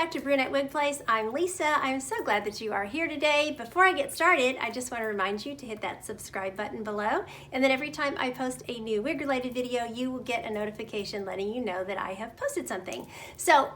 back to Brunette Wig Place. I'm Lisa. I'm so glad that you are here today. Before I get started, I just want to remind you to hit that subscribe button below. And then every time I post a new wig related video, you will get a notification letting you know that I have posted something. So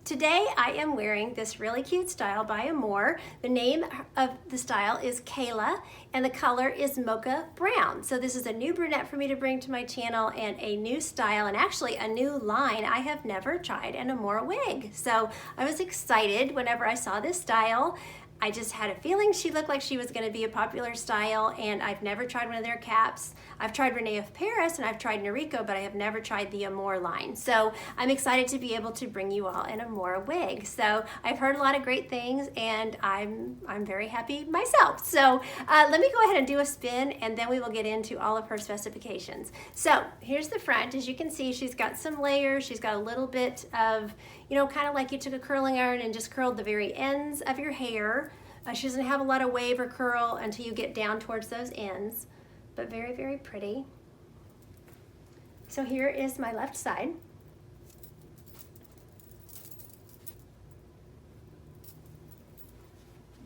today I am wearing this really cute style by Amore. The name of the style is KAYLA and the color is Mocha Brown. So this is a new brunette for me to bring to my channel and a new style and actually a new line. I have never tried an Amore wig. So I was excited whenever I saw this style. I just had a feeling she looked like she was going to be a popular style, and I've never tried one of their caps. I've tried Renee of Paris and I've tried Noriko, but I have never tried the Amore line. So I'm excited to be able to bring you all an Amore wig. So I've heard a lot of great things and I'm very happy myself. So let me go ahead and do a spin and then we will get into all of her specifications. So here's the front. As you can see, she's got some layers. She's got a little bit of, you know, kind of like you took a curling iron and just curled the very ends of your hair. She doesn't have a lot of wave or curl until you get down towards those ends, but very, very pretty. So here is my left side.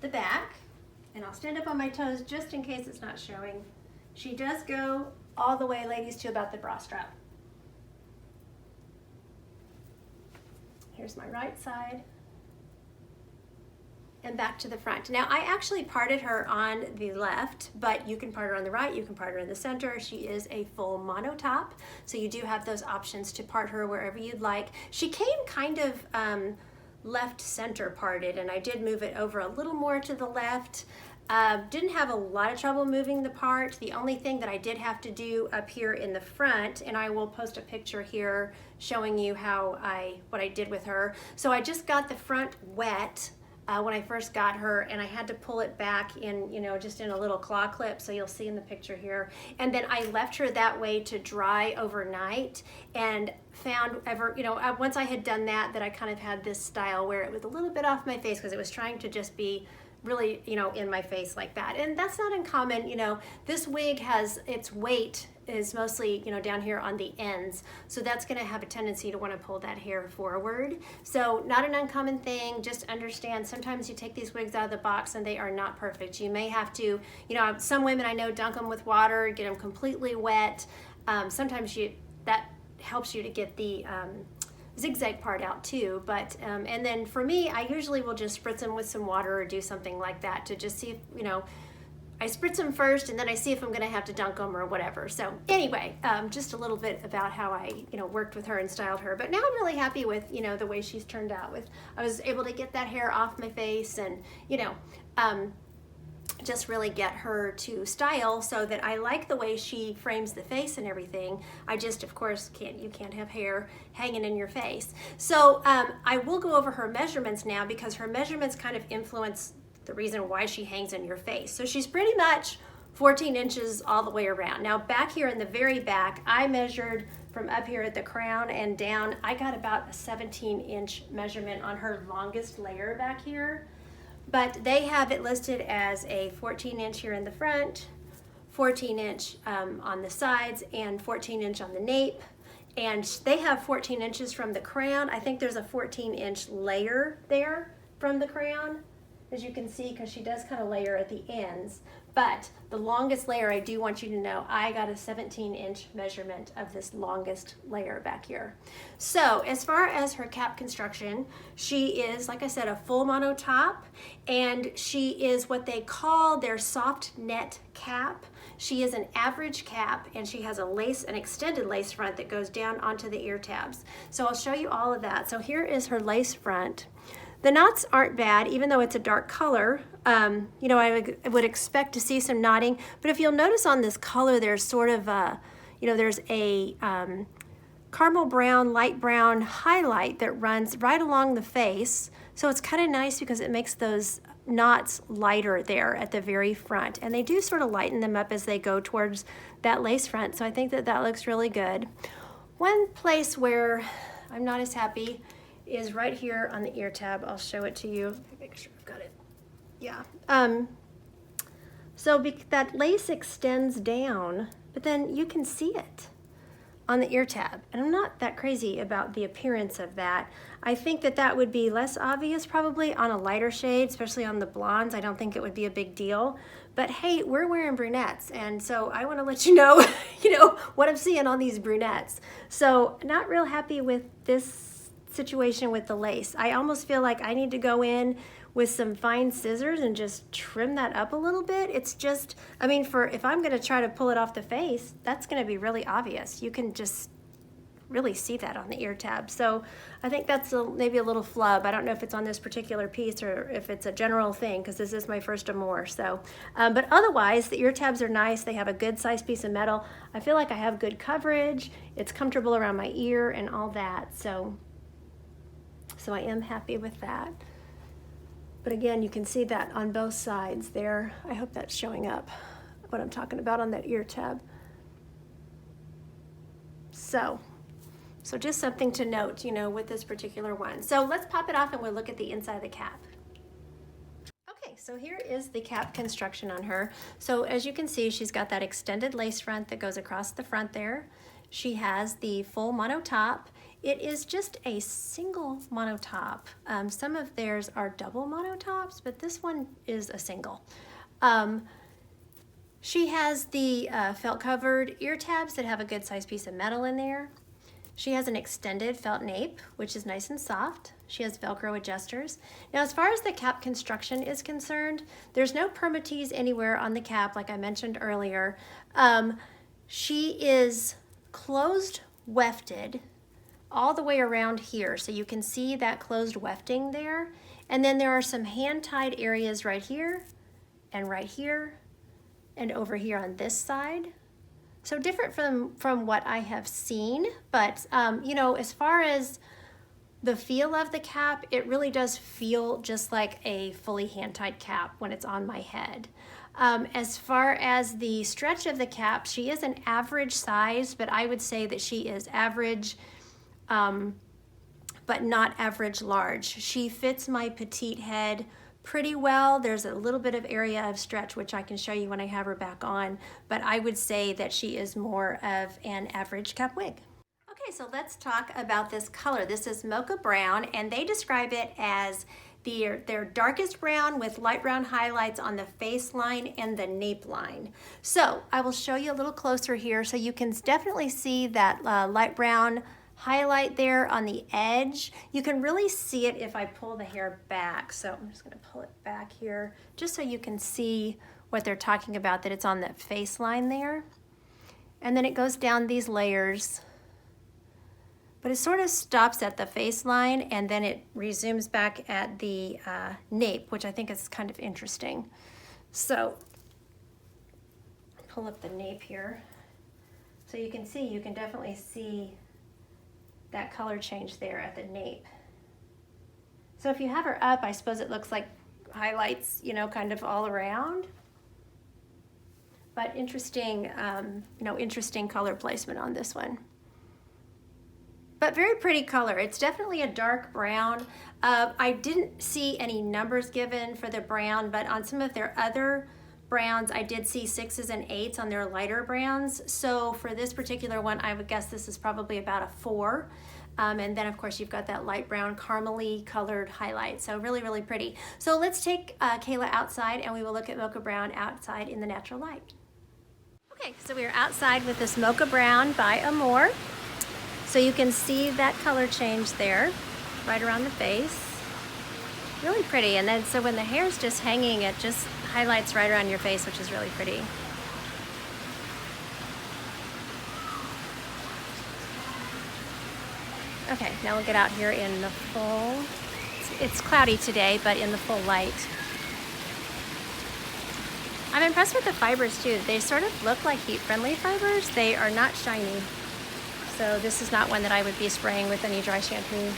The back, and I'll stand up on my toes just in case it's not showing. She does go all the way, ladies, to about the bra strap. Here's my right side. And back to the front. Now I actually parted her on the left, but you can part her on the right, you can part her in the center. She is a full mono top, so you do have those options to part her wherever you'd like. She came kind of left center parted, and I did move it over a little more to the left. Didn't have a lot of trouble moving the part. The only thing that I did have to do up here in the front, and I will post a picture here showing you what I did with her. So I just got the front wet when I first got her, and I had to pull it back in, you know, just in a little claw clip, so you'll see in the picture here. And then I left her that way to dry overnight, and found once I had done that I kind of had this style where it was a little bit off my face because it was trying to just be really, you know, in my face like that. And that's not uncommon. You know, this wig has its weight is mostly, you know, down here on the ends, so that's going to have a tendency to want to pull that hair forward. So not an uncommon thing. Just understand sometimes you take these wigs out of the box and they are not perfect. You may have to, you know, some women I know dunk them with water, get them completely wet. Sometimes that helps you to get the zigzag part out too, but and then for me, I usually will just spritz them with some water or do something like that to just see if, you know, I spritz them first and then I see if I'm going to have to dunk them or whatever. So anyway, just a little bit about how I, you know, worked with her and styled her. But now I'm really happy with, you know, the way she's turned out. I was able to get that hair off my face and, you know, just really get her to style so that I like the way she frames the face and everything. I just, of course, you can't have hair hanging in your face. So I will go over her measurements now because her measurements kind of influence the reason why she hangs in your face. So she's pretty much 14 inches all the way around. Now back here in the very back, I measured from up here at the crown and down. I got about a 17-inch measurement on her longest layer back here. But they have it listed as a 14-inch here in the front, 14-inch on the sides, and 14-inch on the nape. And they have 14 inches from the crown. I think there's a 14-inch layer there from the crown, as you can see, because she does kind of layer at the ends. But the longest layer, I do want you to know, I got a 17-inch measurement of this longest layer back here. So as far as her cap construction, she is, like I said, a full mono top, and she is what they call their soft net cap. She is an average cap, and she has an extended lace front that goes down onto the ear tabs. So I'll show you all of that. So here is her lace front. The knots aren't bad, even though it's a dark color. You know, I would expect to see some knotting, but if you'll notice on this color, there's sort of a, you know, there's a caramel brown, light brown highlight that runs right along the face. So it's kind of nice because it makes those knots lighter there at the very front. And they do sort of lighten them up as they go towards that lace front. So I think that looks really good. One place where I'm not as happy is right here on the ear tab. I'll show it to you. Make sure I've got it. Yeah. So that lace extends down, but then you can see it. on the ear tab, and I'm not that crazy about the appearance of that. I think that that would be less obvious probably on a lighter shade, especially on the blondes. I don't think it would be a big deal, but hey, we're wearing brunettes, and so I want to let you know, what I'm seeing on these brunettes. So not real happy with this situation with the lace. I almost feel like I need to go in with some fine scissors and just trim that up a little bit. It's just, I mean, if I'm gonna try to pull it off the face, that's gonna be really obvious. You can just really see that on the ear tab. So I think that's maybe a little flub. I don't know if it's on this particular piece or if it's a general thing, because this is my first Amore. So, but otherwise, the ear tabs are nice. They have a good size piece of metal. I feel like I have good coverage. It's comfortable around my ear and all that. So I am happy with that. But again, you can see that on both sides there. I hope that's showing up, what I'm talking about on that ear tab. So just something to note, with this particular one. So let's pop it off and we'll look at the inside of the cap. Okay, so here is the cap construction on her. So as you can see, she's got that extended lace front that goes across the front there. She has the full mono top. It is just a single mono top. Some of theirs are double mono tops, but this one is a single. She has the felt covered ear tabs that have a good sized piece of metal in there. She has an extended felt nape, which is nice and soft. She has Velcro adjusters. Now, as far as the cap construction is concerned, there's no permatease anywhere on the cap, like I mentioned earlier. She is closed wefted all the way around here, so you can see that closed wefting there. And then there are some hand-tied areas right here and over here on this side. So different from what I have seen, but as far as the feel of the cap, it really does feel just like a fully hand-tied cap when it's on my head. As far as the stretch of the cap, she is an average size, but I would say that she is average, but not average large. She fits my petite head pretty well. There's a little bit of area of stretch, which I can show you when I have her back on, but I would say that she is more of an average cap wig. Okay, so let's talk about this color. This is Mocha Brown, and they describe it as their darkest brown with light brown highlights on the face line and the nape line. So I will show you a little closer here so you can definitely see that light brown highlight there on the edge. You can really see it if I pull the hair back. So I'm just gonna pull it back here just so you can see what they're talking about, that it's on that face line there. And then it goes down these layers, but it sort of stops at the face line and then it resumes back at the nape, which I think is kind of interesting. So pull up the nape here. So you can definitely see that color change there at the nape. So if you have her up, I suppose it looks like highlights, kind of all around. But interesting, interesting color placement on this one. But very pretty color. It's definitely a dark brown. I didn't see any numbers given for the brown, but on some of their other browns, I did see 6s and 8s on their lighter browns. So for this particular one, I would guess this is probably about a 4. And then of course you've got that light brown caramely colored highlight. So really, really pretty. So let's take KAYLA outside and we will look at Mocha Brown outside in the natural light. Okay, so we are outside with this Mocha Brown by Amore. So you can see that color change there, right around the face. Really pretty. And then so when the hair's just hanging, it just highlights right around your face, which is really pretty. Okay, now we'll get out here in the full, it's cloudy today, but in the full light. I'm impressed with the fibers too. They sort of look like heat-friendly fibers. They are not shiny. So this is not one that I would be spraying with any dry shampoo.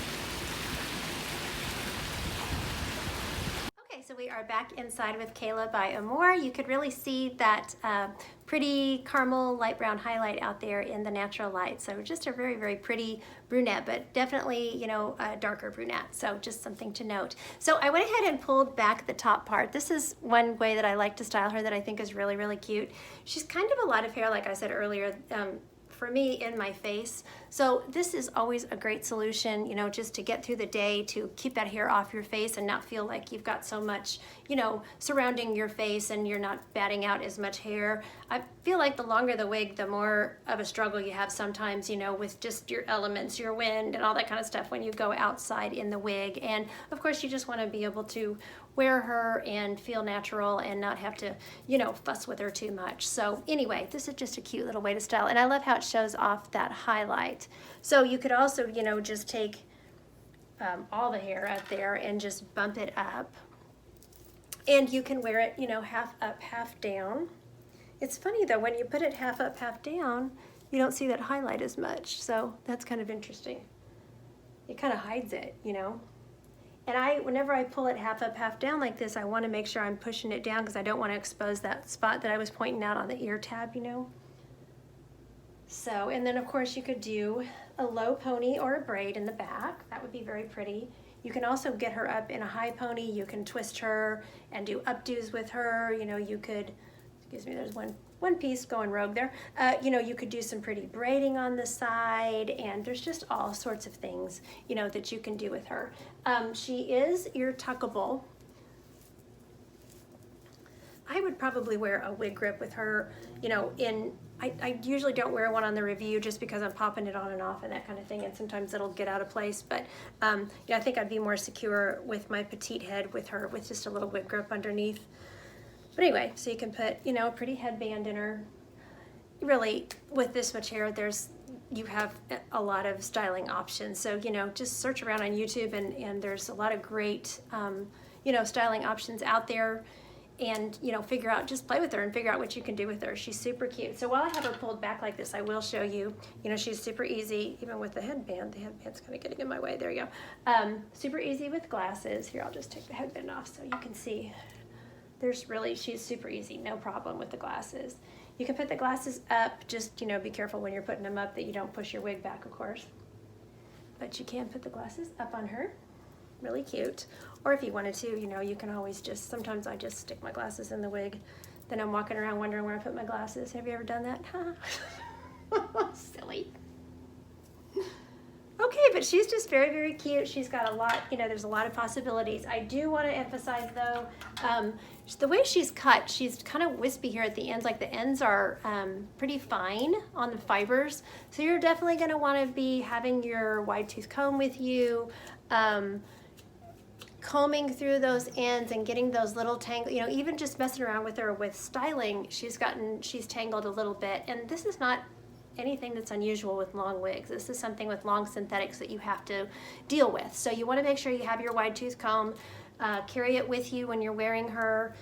Okay, so we are back inside with KAYLA by Amore. You could really see that pretty caramel light brown highlight out there in the natural light. So just a very, very pretty brunette, but definitely, a darker brunette. So just something to note. So I went ahead and pulled back the top part. This is one way that I like to style her that I think is really, really cute. She's kind of a lot of hair, like I said earlier, for me in my face. So this is always a great solution, you know, just to get through the day, to keep that hair off your face and not feel like you've got so much, you know, surrounding your face and you're not batting out as much hair. I feel like the longer the wig, the more of a struggle you have sometimes, you know, with just your elements, your wind and all that kind of stuff when you go outside in the wig. And of course you just want to be able to wear her and feel natural and not have to, you know, fuss with her too much. So anyway, this is just a cute little way to style. And I love how it shows off that highlight. So you could also, you know, just take all the hair up there and just bump it up. And you can wear it, you know, half up, half down. It's funny though, when you put it half up, half down, you don't see that highlight as much. So that's kind of interesting. It kind of hides it, you know. And whenever I pull it half up, half down like this, I want to make sure I'm pushing it down because I don't want to expose that spot that I was pointing out on the ear tab, you know. So, and then of course you could do a low pony or a braid in the back. That would be very pretty. You can also get her up in a high pony. You can twist her and do updos with her. You know, you could, excuse me, there's one piece going rogue there. You know, you could do some pretty braiding on the side, and there's just all sorts of things, you know, that you can do with her. She is ear tuckable. I would probably wear a wig grip with her, you know, I usually don't wear one on the review just because I'm popping it on and off and that kind of thing, and sometimes it'll get out of place, but yeah, I think I'd be more secure with my petite head with her with just a little wig grip underneath. But anyway, so you can put, you know, a pretty headband in her. Really, with this much hair, you have a lot of styling options. So, you know, just search around on YouTube and there's a lot of great, you know, styling options out there. And, you know, just play with her and figure out what you can do with her. She's super cute. So while I have her pulled back like this, I will show you, you know, she's super easy, even with the headband. The headband's kind of getting in my way. There you go. Super easy with glasses. Here, I'll just take the headband off so you can see. She's super easy, no problem with the glasses. You can put the glasses up, just, you know, be careful when you're putting them up that you don't push your wig back, of course. But you can put the glasses up on her, really cute. Or if you wanted to, you know, you can always just, sometimes I just stick my glasses in the wig, then I'm walking around wondering where I put my glasses. Have you ever done that? Silly. Okay, but she's just very, very cute. She's got a lot, you know, there's a lot of possibilities. I do want to emphasize though, the way she's cut, she's kind of wispy here at the ends. Like the ends are pretty fine on the fibers. So you're definitely going to want to be having your wide tooth comb with you, combing through those ends and getting those little tangles, you know, even just messing around with her with styling, she's tangled a little bit. And this is not anything that's unusual with long wigs. This is something with long synthetics that you have to deal with. So you want to make sure you have your wide tooth comb, carry it with you when you're wearing her.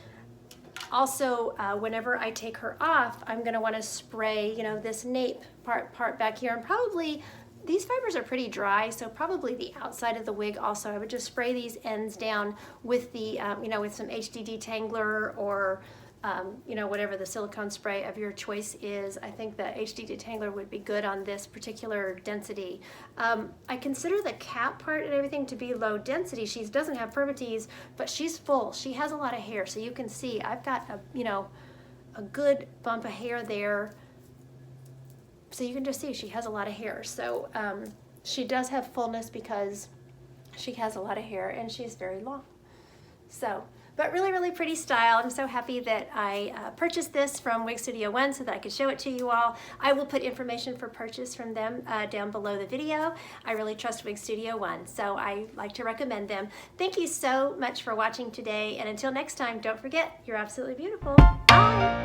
Also, whenever I take her off, I'm going to want to spray, you know, this nape part back here, and probably these fibers are pretty dry, so probably the outside of the wig also. I would just spray these ends down with the, you know, with some HD detangler or you know, whatever the silicone spray of your choice is. I think the HD detangler would be good on this particular density. I consider the cap part and everything to be low density. She doesn't have permatease, but she's full. She has a lot of hair, so you can see I've got a, you know, a good bump of hair there. So you can just see she has a lot of hair. So she does have fullness because she has a lot of hair and she's very long. So, but really, really pretty style. I'm so happy that I purchased this from Wig Studio One so that I could show it to you all. I will put information for purchase from them down below the video. I really trust Wig Studio One, so I like to recommend them. Thank you so much for watching today, and until next time, don't forget, you're absolutely beautiful. Bye!